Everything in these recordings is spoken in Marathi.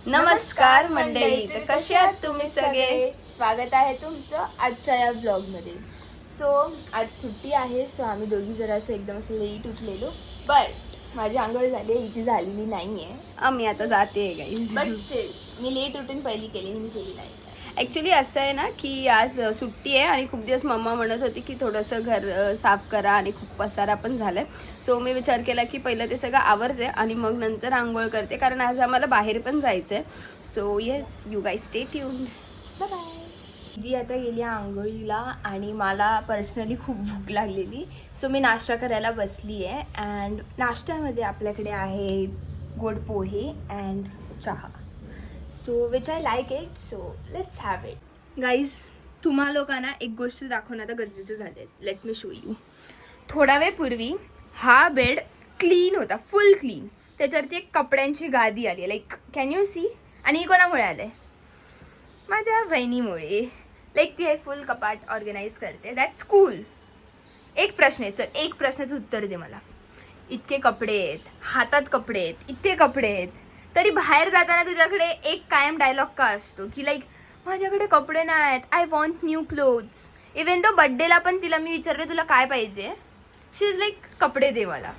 नमस्कार मंडळी, तर कसे आहात तुम्ही सगळे? स्वागत आहे तुमचं आजच्या या ब्लॉगमध्ये. सो आज सुट्टी आहे, सो आम्ही दोघी जरा असं एकदम असं लेट उठलेलो. बट माझी आंघोळ झाली आहे, हिची झालेली नाही आहे. आम्ही आता जाते guys. But still me let उठून पहिली केली, हिने केली नाही. ॲक्च्युली असं आहे ना की आज सुट्टी आहे आणि खूप दिवस मम्मा म्हणत होती की थोडंसं घर साफ करा आणि खूप पसारा पण झाला आहे. सो मी विचार केला की पहिलं ते सगळं आवरते आणि मग नंतर आंघोळ करते, कारण आज आम्हाला बाहेर पण जायचं आहे. So yes, you guys stay tuned. Bye bye. दीदी आता गेली आंघोळीला आणि मला पर्सनली खूप भूक लागलेली, सो मी नाश्ता करायला बसली आहे. अँड नाश्त्यामध्ये आपल्याकडे आहे गोड पोहे अँड चहा. So which I like it, so let's have it. Guys, तुम्हा लोकांना एक गोष्ट दाखवणं आता गरजेचं झालं आहे. Let me show you. थोडा वेळ पूर्वी हा बेड क्लीन होता, फुल क्लीन. त्याच्यावरती एक कपड्यांची गादी आली, लाईक कॅन यू सी? आणि ही कोणामुळे आलं आहे? माझ्या बहिणीमुळे. लाईक ती हे फुल कपाट ऑर्गनाईज करते. That's cool. एक प्रश्न आहे, सर एक प्रश्नाचं उत्तर दे मला. इतके कपडे आहेत, हातात कपडे आहेत, इतके कपडे आहेत, तरी बाहेर जाताना तुझ्याकडे एक कायम डायलॉग का असतो की लाईक माझ्याकडे कपडे नाही आहेत, I want new clothes. Even तो बड्डेला पण तिला मी विचारलं तुला काय पाहिजे, शी इज लाईक कपडे दे मला.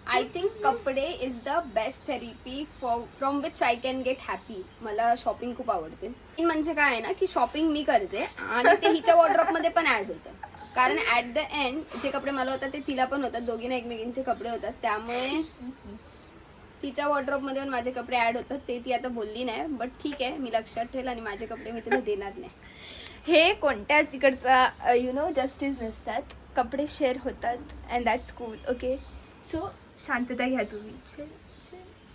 आय थिंक कपडे is the best therapy from which I can get happy. मला शॉपिंग खूप आवडते. म्हणजे काय आहे ना की शॉपिंग मी करते आणि ते हिच्या वॉर्डरोबमध्ये पण ॲड होतं, कारण ॲट द एंड जे कपडे मला होतात ते तिला पण होतात, दोघींना एकमेकींचे कपडे होतात. त्यामुळे तिच्या वॉर्डरोबमध्ये पण माझे कपडे ॲड होतात. ते ती आता बोलली नाही, बट ठीक आहे, मी लक्षात ठेवेल आणि माझे कपडे मी तिला देणार नाही. हे कोणत्याच इकडचा यु नो जस्टिस नसतात. कपडे शेअर होतात and that's cool. Okay, so शांतता घ्या तुम्ही.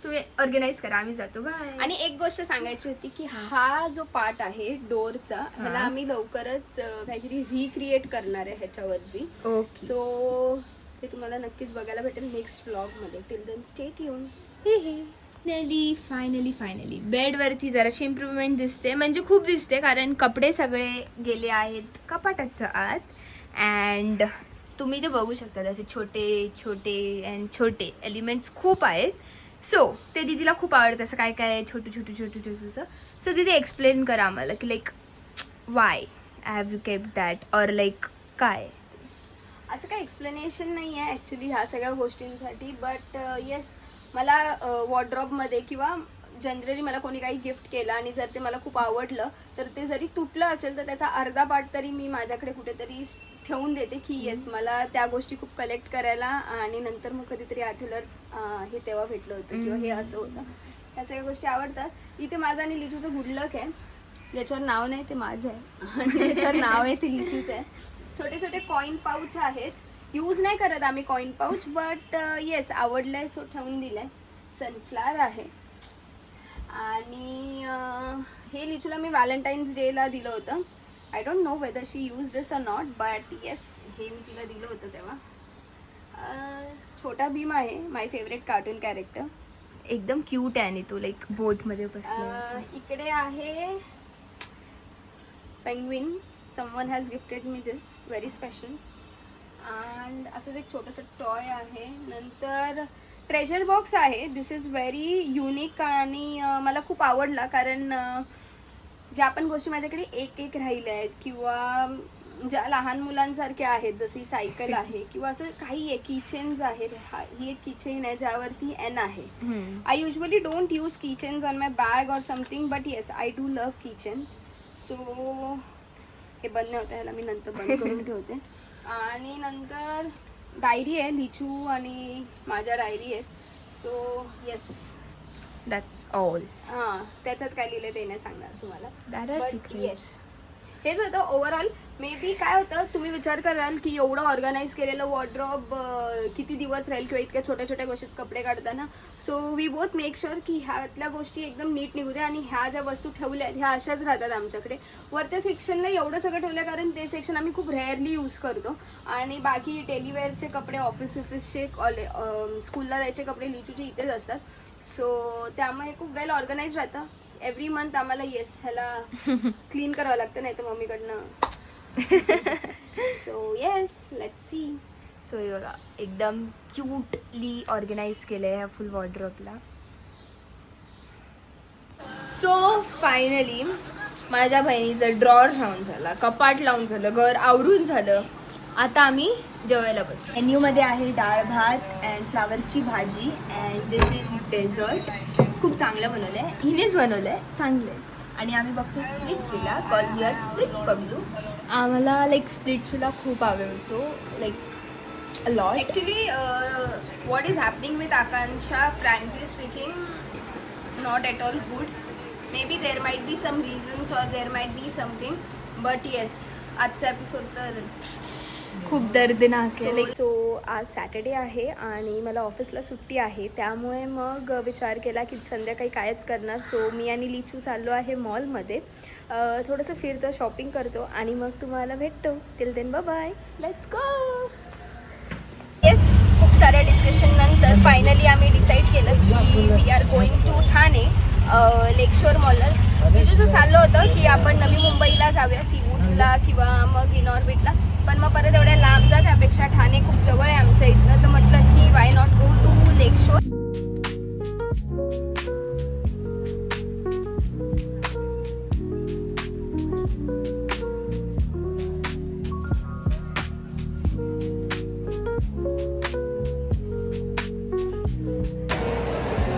तुम्ही ऑर्गनाईज करा, आम्ही जातो. बाय. आणि एक गोष्ट सांगायची होती की हा जो पार्ट आहे डोअरचा, ह्याला आम्ही लवकरच काहीतरी रिक्रिएट करणार आहे ह्याच्यावरती. ओके. सो ते तुम्हाला नक्कीच बघायला भेटेल नेक्स्ट व्लॉगमध्ये. Till then stay tuned. Finally बेडवरती जराशी इम्प्रूव्हमेंट दिसते, म्हणजे खूप दिसते, कारण कपडे सगळे गेले आहेत कपाटाच्या आत. अँड तुम्ही ते बघू शकता, असे छोटे छोटे अँड छोटे एलिमेंट्स खूप आहेत. सो ते दीदीला खूप आवडतं, असं काय काय छोटं छोटं छोटं छोटंसं. सो दीदी एक्सप्लेन करा आम्हाला की like why have you kept that, or like काय. असं काही एक्सप्लेनेशन नाही आहे ॲक्च्युली ह्या सगळ्या गोष्टींसाठी. बट येस, मला वॉर्डरोबमध्ये किंवा जनरली मला कोणी काही गिफ्ट केलं आणि जर ते मला खूप आवडलं, तर ते जरी तुटलं असेल तर त्याचा अर्धा पार्ट तरी मी माझ्याकडे कुठेतरी ठेवून देते की येस, मला त्या गोष्टी खूप कलेक्ट करायला आणि नंतर मग कधीतरी आठवलं हे तेव्हा भेटलं होतं किंवा हे असं होतं. ह्या सगळ्या गोष्टी आवडतात. इथे माझं आणि लिचूचं गुडलक आहे, ज्याच्यावर नाव नाही ते माझं आहे आणि ज्याच्यावर नाव आहे ते लिचूचं आहे. छोटे छोटे कॉईन पाऊच आहेत. यूज नाही करत आम्ही कॉईन पाऊच, बट येस आवडलंय सो ठेवून दिलंय. सनफ्लावर आहे. आणि हे लिचूला मी व्हॅलेंटाईन्स डेला दिलं होतं. I don't know whether she use this or not, but yes, हे मी तिला दिलं होतं तेव्हा. छोटा भीम आहे, माय फेवरेट कार्टून कॅरेक्टर. एकदम क्यूट आहे आणि तो लाईक बोटमध्ये बसला. इकडे आहे penguin. Someone has gifted me this, very special. And असंच एक छोटंसं टॉय आहे. नंतर ट्रेजर बॉक्स आहे. दिस इज व्हेरी युनिक आणि मला खूप आवडला, कारण ज्या पण गोष्टी माझ्याकडे एक एक राहिल्या आहेत किंवा ज्या लहान मुलांसारख्या आहेत, जशी सायकल आहे किंवा असं काही आहे, किचेन्स आहेत. ही एक किचेन आहे ज्यावरती एन आहे. I usually don't use kitchens on my bag or something, but yes I do love kitchens. So हे बंद नाही होतं, ह्याला मी नंतर बंद करून ठेवते. आणि नंतर डायरी आहे, लिचू आणि माझ्या डायरी आहेत. So yes, that's all. हां, त्याच्यात काय लिहिलं ते नाही सांगणार तुम्हाला. That are but secrets. Yes, हेच होतं ओव्हरऑल. मे बी काय होतं, तुम्ही विचार कराल की एवढं ऑर्गनाईज केलेलं वॉर्डरोब किती दिवस राहील किंवा इतक्या छोट्या छोट्या गोष्टीत कपडे काढताना. So we both make sure की ह्यातल्या गोष्टी एकदम नीट निघू द्या. आणि ह्या ज्या वस्तू ठेवल्या आहेत ह्या अशाच राहतात आमच्याकडे. वरच्या सेक्शनला एवढं सगळं ठेवलं, कारण ते सेक्शन आम्ही खूप रेअरली यूज करतो. आणि बाकी डेलीवेअरचे कपडे, ऑफिसचे स्कूलला जायचे कपडे लिचूचे इथेच असतात. सो त्यामुळे खूप वेल ऑर्गनाईज राहतं. एव्हरी मंथ आम्हाला येस ह्याला क्लीन करावं लागतं, नाही तर मम्मीकडनं. So yes, let's see. So हे बघा, एकदम क्यूटली ऑर्गनाईज केलं आहे ह्या फुल वॉर्डरोबला. सो फायनली माझ्या बहिणीचं ड्रॉवर लावून झालं, कपाट लावून झालं, घर आवरून झालं. आता आम्ही जेवायला बसलो. मेन्यूमध्ये आहे डाळ भात अँड फ्लावरची भाजी अँड दिस इज डेझर्ट. खूप चांगलं बनवलं आहे, हिनेच बनवलं आहे, चांगलं आहे. आणि आम्ही बघतो Splitsvilla, cause your Splits बघलो. आम्हाला लाईक स्प्लिट्स विला खूप आवडतो, like lot. Actually what is happening with Akanksha, frankly speaking, not at all good. Maybe there might be some reasons or there might be something, but yes, आजचा एपिसोड तर खूप दर्दनाक आहे. सो आज सॅटर्डे आहे आणि मला ऑफिसला सुट्टी आहे, त्यामुळे मग विचार केला की संध्याकाळी कायच करणार. सो मी आणि लिचू चाललो आहे मॉलमध्ये, थोडंसं फिरतो, शॉपिंग करतो आणि मग तुम्हाला भेटतो. Till then bye bye, let's go. Yes, खूप साऱ्या डिस्कशन नंतर फायनली आम्ही डिसाईड केलं की we are going to Thane Lakeshore मॉलला. तिथून चाललं होतं की आपण नवी मुंबईला जाऊया, सीवूड्सला किंवा मग इन ऑर्बिटला, पण मग परत एवढ्या लांब जा, त्यापेक्षा ठाणे खूप जवळ आहे आमच्या इथनं, तर म्हटलं की why not go to Lakeshore.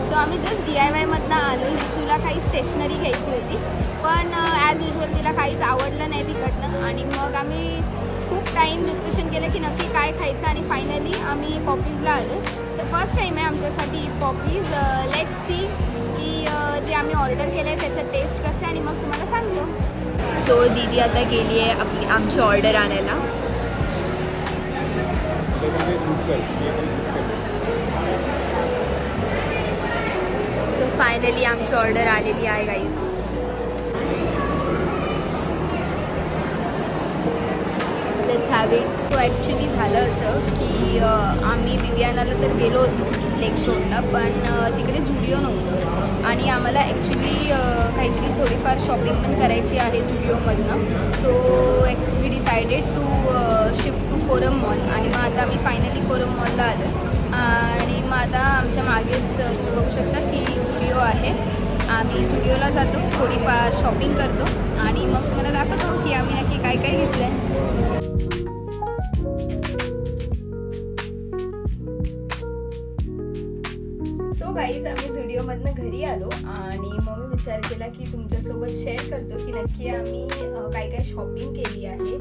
So आम्ही जस्ट DIY मधनं आलो. लिचूला काही स्टेशनरी घ्यायची होती, पण ॲज युजल तिला काहीच आवडलं नाही तिकडनं, आणि मग आम्ही खूप टाईम डिस्कशन केलं की नक्की काय खायचं, आणि फायनली आम्ही पॉपीजला आलो. सो फर्स्ट टाईम आहे आमच्यासाठी पॉपीज. लेट सी की जे आम्ही ऑर्डर केलं आहे त्याचं टेस्ट कसं आहे, आणि मग तुम्हाला सांगतो. सो दीदी आता गेली आहे आमची ऑर्डर आणायला. सो फायनली आमची ऑर्डर आलेली आहे गाईज. Let's have it. तो ॲक्च्युली झालं असं की आम्ही विवियानाला तर गेलो होतो लेकशोरला, पण तिकडे झुडिओ नव्हतं, आणि आम्हाला ॲक्च्युली काहीतरी थोडीफार शॉपिंग पण करायची आहे झुडिओमधनं. So we decided to shift to Korum mall, आणि मग आता आम्ही फायनली कोरम मॉलला आलो. आणि मग आता आमच्या मागेच तुम्ही बघू शकता की झुडिओ आहे. आम्ही झुडिओला जातो, थोडीफार शॉपिंग करतो, आणि मग तुम्हाला दाखवतो की आम्ही नक्की काय काय घेतलं आहे. सो गाईज, आम्ही झुडिओमधनं घरी आलो, आणि मग मी विचार केला की तुमच्यासोबत शेअर करतो की नक्की आम्ही काय काय शॉपिंग केली आहे,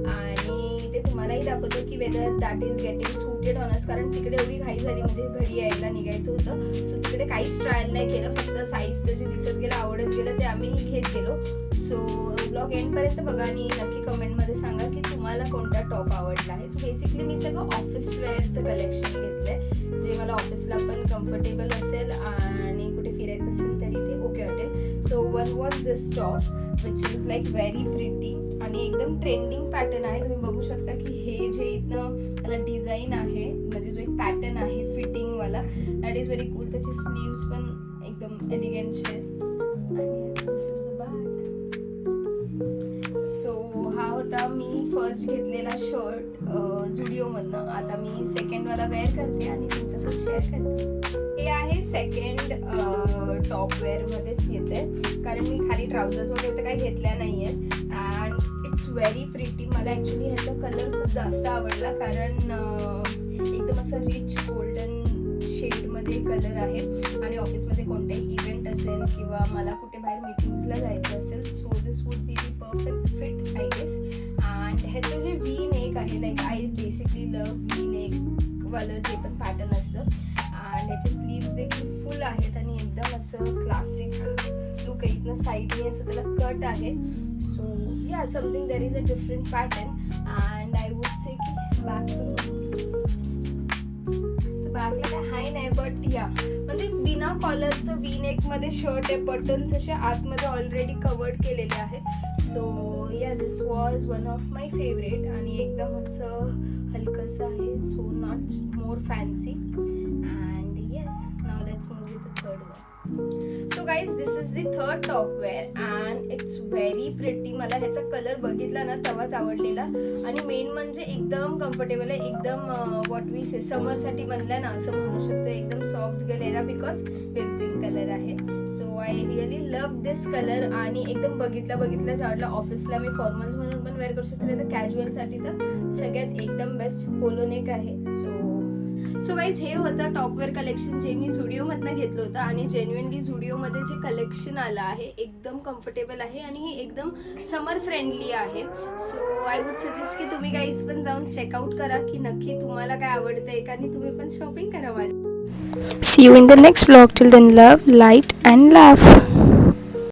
आणि ते तुम्हालाही दाखवतो की whether that is getting suited on us. कारण तिकडे एवढी घाई झाली, म्हणजे घरी यायला निघायचं होतं, सो तिकडे काहीच ट्रायल नाही केलं, फक्त साईजचं जे दिसत गेलं, आवडत गेलं ते आम्ही घेत गेलो. सो ब्लॉग एंडपर्यंत बघा आणि नक्की कमेंटमध्ये सांगा की तुम्हाला कोणता टॉप आवडला आहे. सो बेसिकली मी सगळं ऑफिस वेअरचं कलेक्शन घेतलं आहे, जे मला ऑफिसला पण कम्फर्टेबल असेल आणि कुठे फिरायचं असेल तरी ते ओके वाटेल. So one was this top which is like very pretty, आणि एकदम ट्रेंडिंग पॅटर्न आहे. तुम्ही बघू शकता की हे जे इथनं त्याला डिझाईन आहे, म्हणजे जो एक पॅटर्न आहे फिटिंगवाला, दॅट इज व्हेरी कूल. त्याचे स्लीव्स पण एकदम एलिगंट आहेत, आणि दिस इज द बॅक. सो हा होता मी फर्स्ट घेतलेला शर्ट झुडिओमधनं. आता मी सेकंडवाला वेअर करते आणि तुमच्यासोबत शेअर करते. हे आहे सेकंड टॉप वेअरमध्येच घेते, कारण मी खाली ट्राउझर्स वगैरे तर काही घेतल्या नाही आहेत. And it's very pretty. मला ॲक्च्युली ह्याचा कलर खूप जास्त आवडला, कारण एकदम असं रिच गोल्डन शेडमध्ये कलर आहे, आणि ऑफिसमध्ये कोणतेही इव्हेंट असेल किंवा मला कुठे बाहेर मीटिंग्सला जायचं असेल, so this would be the perfect fit I guess. And ह्याचं जे व्ही नेक आहे, like I basically love V नेकवालं जे पण पॅटर्न असतं, अँड ह्याचे स्लीव्स देखील फुल आहेत, आणि एकदम असं क्लासिक लुक आहे. इथनं साईडने असं त्याला कट आहे. So yeah something there is a different pattern, and I would say की बॅकला काय हाय नाही, बट या म्हणजे बिना कॉलरचं व्ही नेकमध्ये शर्ट आहे, बटन्स असे आतमध्ये ऑलरेडी कवर्ड केलेले आहेत. So yeah this was one of my favourite, आणि एकदम असं हलकंसं आहे, so not more fancy. And yes, now let's move with the third one. So guys, this is the third top wear and it's very pretty. मला ह्याचा कलर बघितला ना तेव्हाच आवडलेला, आणि मेन म्हणजे एकदम कम्फर्टेबल आहे, एकदम व्हॉट वी से समरसाठी म्हणलं ना असं म्हणू शकतो, एकदम सॉफ्ट गलेरा बिकॉज पिंक कलर आहे. So I really love love this colour आणि एकदम बघितल्याच आवडला. ऑफिसला मी फॉर्मल्स म्हणून पण वेअर करू शकते, तर कॅज्युअलसाठी तर सगळ्यात एकदम बेस्ट पोलो नेक आहे. सो गाईज हे होतं टॉपवेअर कलेक्शन जे मी झुडिओमधनं घेतलं होतं आणि जेन्युइनली झुडिओमध्ये जे कलेक्शन आलं आहे एकदम कम्फर्टेबल आहे आणि हे एकदम समर फ्रेंडली आहे. सो आय वुड सजेस्ट की तुम्ही गाईज पण जाऊन चेकआउट करा की नक्की तुम्हाला काय आवडतंय का आणि तुम्ही पण शॉपिंग करा माझ्या. See you in the next vlog. Till then, love, light and laugh.